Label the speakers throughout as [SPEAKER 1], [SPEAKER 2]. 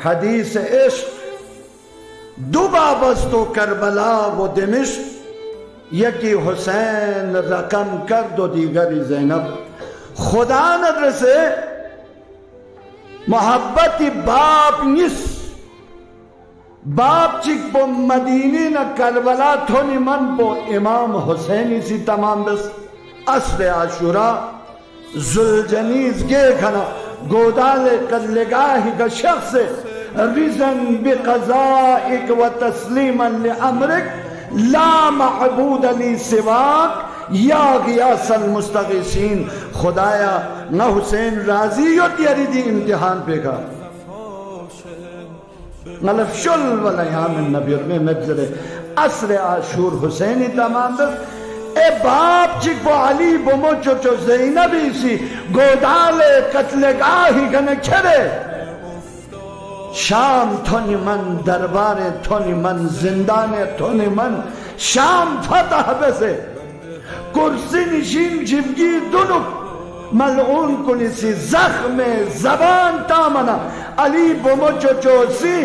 [SPEAKER 1] حدیث عشق دو باب است و کربلا و دمشق، یکی حسین رقم کرد و دیگری زینب. خدا ندرسه محبت باپ نیست. باپ چک پو مدینی نا کربلا تھونی من پو امام حسینی سی تمام بس. عصر عاشورا ذوالجنیز گے کھنا گودال قتلگاہی کا شخص رزن بقضائک و تسلیما لعمرک لا معبود لی سواک یا غیاث المستغیثین. خدایا نہ حسین راضی ہو تیری دی امتحان پہ کا نلف شل والیام النبی میں مجزر عصر عاشور حسینی تمام بس. اے باپ چک بو علی بو موچو چو زینبی سی گودال قتلگاہی کنے کھرے. شام تھونی من دربار تھونی من زندان تھونی من شام فتح بسے کرسی نشین جبگی دنک ملعون کنیسی زخم زبان تامنا علی بمچو چوسی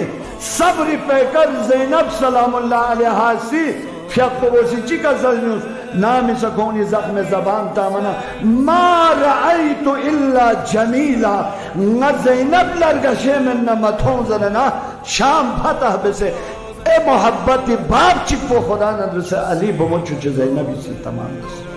[SPEAKER 1] صبر پیکر زینب سلام اللہ علیہ سی فیق پروسی چی کا زلنیوس نامی سکونی زخم زبان تامنا ما رأیتو الا جمیلا نا زینب لرگشے من نمتون زننا شام فتح بسے. اے محبت باپ چک پو خدا ندرسے علی بمچو چو زینبی سی تمام بسے.